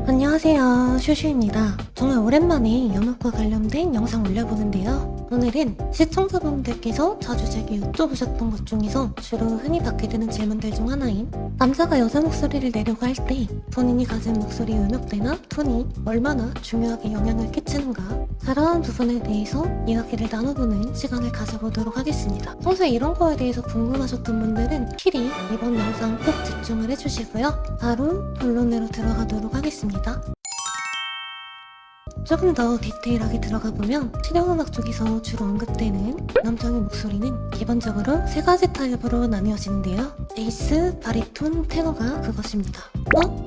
안녕하세요, 슈슈입니다. 정말 오랜만에 연옥과 관련된 영상 올려보는데요. 오늘은 시청자분들께서 자주 제게 여쭤보셨던 것 중에서 주로 흔히 받게 되는 질문들 중 하나인 남자가 여자 목소리를 내려고 할 때 본인이 가진 목소리 음역대나 톤이 얼마나 중요하게 영향을 끼치는가, 그러한 부분에 대해서 이야기를 나눠보는 시간을 가져보도록 하겠습니다. 평소에 이런 거에 대해서 궁금하셨던 분들은 필히 이번 영상 꼭 집중을 해주시고요. 바로 본론으로 들어가도록 하겠습니다. 조금 더 디테일하게 들어가보면 실용음악 쪽에서 주로 언급되는 남성의 목소리는 기본적으로 세 가지 타입으로 나뉘어지는데요. 베이스, 바리톤, 테너가 그것입니다.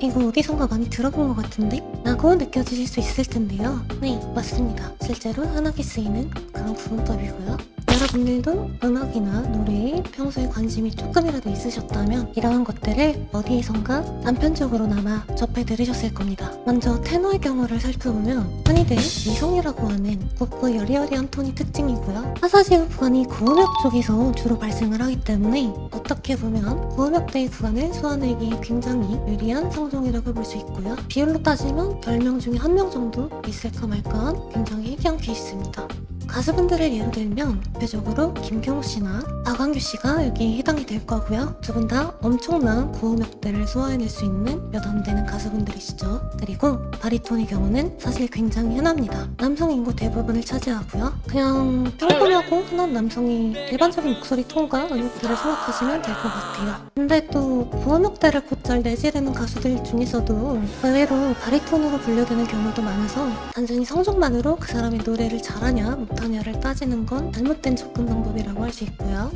이거 어디선가 많이 들어본 것 같은데? 라고 느껴지실 수 있을 텐데요. 네, 맞습니다. 실제로 흔하게 쓰이는 그런 구분법이고요. 여러분들도 음악이나 노래에 평소에 관심이 조금이라도 있으셨다면 이러한 것들을 어디에선가 단편적으로나마 접해 들으셨을 겁니다. 먼저 테너의 경우를 살펴보면 흔히들 이성이라고 하는 곱고 여리여리한 톤이 특징이고요. 하사지구 구간이 고음역 쪽에서 주로 발생을 하기 때문에 어떻게 보면 고음역대의 구간을 소화내기에 굉장히 유리한 성종이라고 볼 수 있고요. 비율로 따지면 10명 중에 1명 정도 있을까 말까한 굉장히 희귀한 케이스입니다. 가수분들을 예로 들면 대표적으로 김경호 씨나 박완규 씨가 여기에 해당이 될 거고요. 두 분 다 엄청난 고음역대를 소화해낼 수 있는 몇 안 되는 가수분들이시죠. 그리고 바리톤의 경우는 사실 굉장히 흔합니다. 남성 인구 대부분을 차지하고요. 그냥 평범하고 흔한 남성이 일반적인 목소리 톤과 음역대를 생각하시면 될 것 같아요. 근데 또 고음역대를 곧잘 내지르는 가수들 중에서도 의외로 바리톤으로 분류되는 경우도 많아서 단순히 성적만으로 그 사람의 노래를 잘하냐 못하냐를 따지는 건 잘못된 접근 방법이라고 할 수 있고요.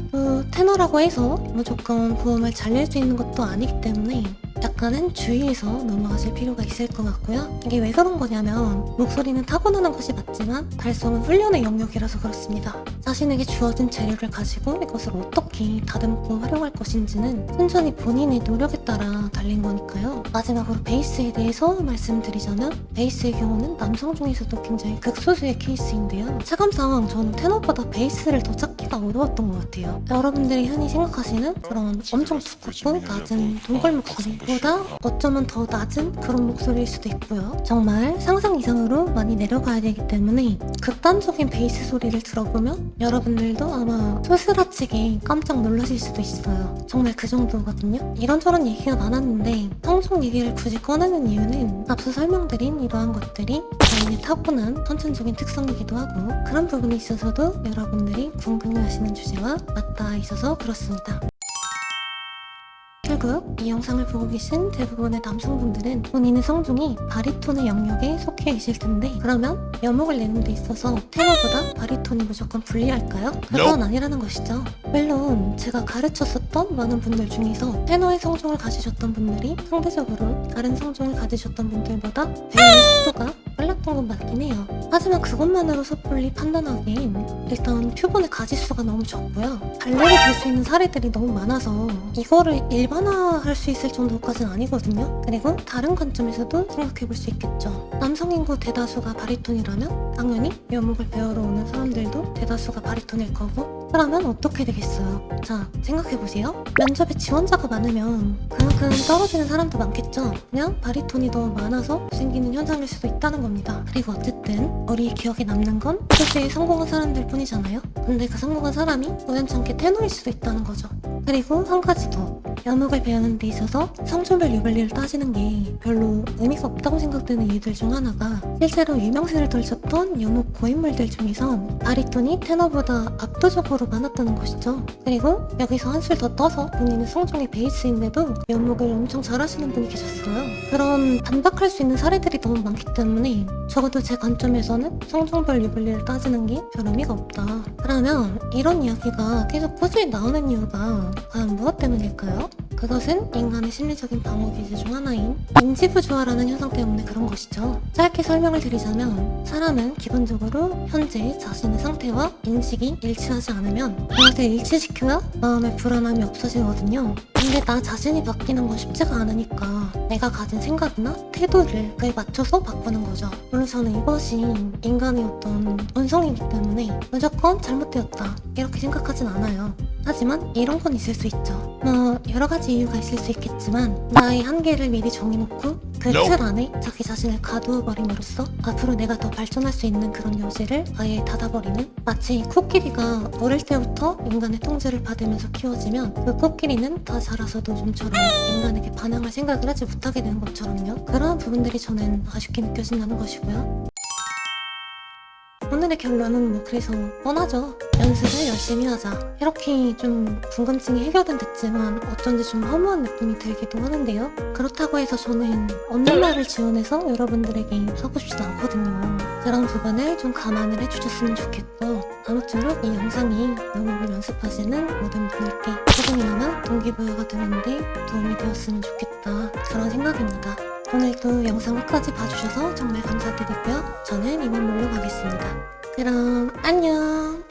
테너라고 해서 무조건 고음을 잘 낼 수 있는 것도 아니기 때문에 약간은 주의해서 넘어가실 필요가 있을 것 같고요. 이게 왜 그런 거냐면 목소리는 타고나는 것이 맞지만 발성은 훈련의 영역이라서 그렇습니다. 자신에게 주어진 재료를 가지고 이것을 어떻게 다듬고 활용할 것인지는 순전히 본인의 노력에 따라 달린 거니까요. 마지막으로 베이스에 대해서 말씀드리자면 베이스의 경우는 남성 중에서도 굉장히 극소수의 케이스인데요. 체감상 저는 테너보다 베이스를 더 찾기가 어려웠던 것 같아요. 여러분들이 흔히 생각하시는 그런 엄청 두껍고 낮은 동굴 목소리보다 어쩌면 더 낮은 그런 목소리일 수도 있고요. 정말 상상 이상으로 많이 내려가야 되기 때문에 극단적인 베이스 소리를 들어보면 여러분들도 아마 소스라치게 깜짝 놀라실 수도 있어요. 정말 그 정도거든요. 이런저런 얘기가 많았는데 성종 얘기를 굳이 꺼내는 이유는 앞서 설명드린 이러한 것들이 개인의 타고난 선천적인 특성이기도 하고 그런 부분에 있어서도 여러분들이 궁금해하시는 주제와 맞닿아 있어서 그렇습니다. 결국 이 영상을 보고 계신 대부분의 남성분들은 본인의 성종이 바리톤의 영역에 속해 계실 텐데 그러면 여목을 내는 데 있어서 테너보다 바리톤이 무조건 불리할까요? 그건 아니라는 것이죠. 물론 제가 가르쳤었던 많은 분들 중에서 테너의 성종을 가지셨던 분들이 상대적으로 다른 성종을 가지셨던 분들보다 배우는 속도가 빨랐던 건 맞긴 해요. 하지만 그것만으로 섣불리 판단하기엔 일단 표본의 가지수가 너무 적고요. 발레를 될 수 있는 사례들이 너무 많아서 이거를 일반화할 수 있을 정도까지는 아니거든요. 그리고 다른 관점에서도 생각해볼 수 있겠죠. 남성 인구 대다수가 바리톤이라면 당연히 여목을 배우러 오는 사람들도 대다수가 바리톤일 거고 그러면 어떻게 되겠어요? 자, 생각해보세요. 면접에 지원자가 많으면 그만큼 떨어지는 사람도 많겠죠. 그냥 바리톤이 너무 많아서 생기는 현상일 수도 있다는 겁니다. 그리고 어쨌든 우리의 기억에 남는 건 실제 성공한 사람들 뿐이잖아요. 근데 그 성공한 사람이 우연찮게 테너일 수도 있다는 거죠. 그리고 한 가지 더, 여목을 배우는 데 있어서 성종별 유불리를 따지는 게 별로 의미가 없다고 생각되는 이유들 중 하나가 실제로 유명세를 떨쳤던 여목 고인물들 중에선 바리톤이 테너보다 압도적으로 많았다는 것이죠. 그리고 여기서 한술 더 떠서 본인의 성종의 베이스인데도 여목을 엄청 잘하시는 분이 계셨어요. 그런 반박할 수 있는 사례들이 너무 많기 때문에 적어도 제 관점에서는 성종별 유불리를 따지는 게 별 의미가 없다. 그러면 이런 이야기가 계속 꾸준히 나오는 이유가 과연 무엇 때문일까요? 그것은 인간의 심리적인 방어 기제 중 하나인 인지부조화라는 현상 때문에 그런 것이죠. 짧게 설명을 드리자면 사람은 기본적으로 현재 자신의 상태와 인식이 일치하지 않으면 그것을 일치시켜야 마음의 불안함이 없어지거든요. 근데 나 자신이 바뀌는 건 쉽지가 않으니까 내가 가진 생각이나 태도를 그에 맞춰서 바꾸는 거죠. 물론 저는 이것이 인간의 어떤 본성이기 때문에 무조건 잘못되었다 이렇게 생각하진 않아요. 하지만 이런 건 있을 수 있죠. 여러 가지 이유가 있을 수 있겠지만 나의 한계를 미리 정해놓고 그 틀 안에 자기 자신을 가두어버림으로써 앞으로 내가 더 발전할 수 있는 그런 여지를 아예 닫아버리는, 마치 코끼리가 어릴 때부터 인간의 통제를 받으면서 키워지면 그 코끼리는 다 자라서도 좀처럼 인간에게 반항할 생각을 하지 못하게 되는 것처럼요. 그런 부분들이 저는 아쉽게 느껴진다는 것이고요. 오늘의 결론은 뭐 그래서 뻔하죠. 연습을 열심히 하자. 이렇게 좀 궁금증이 해결은 됐지만 어쩐지 좀 허무한 느낌이 들기도 하는데요. 그렇다고 해서 저는 없는 말을 지원해서 여러분들에게 하고 싶진 않거든요. 그런 부분을 좀 감안을 해주셨으면 좋겠고, 아무쪼록 이 영상이 영어를 연습하시는 모든 분들께 조금이나마 동기부여가 되는데 도움이 되었으면 좋겠다, 그런 생각입니다. 오늘도 영상 끝까지 봐주셔서 정말 감사드리고요. 저는 이만 물러가겠습니다. 그럼 안녕!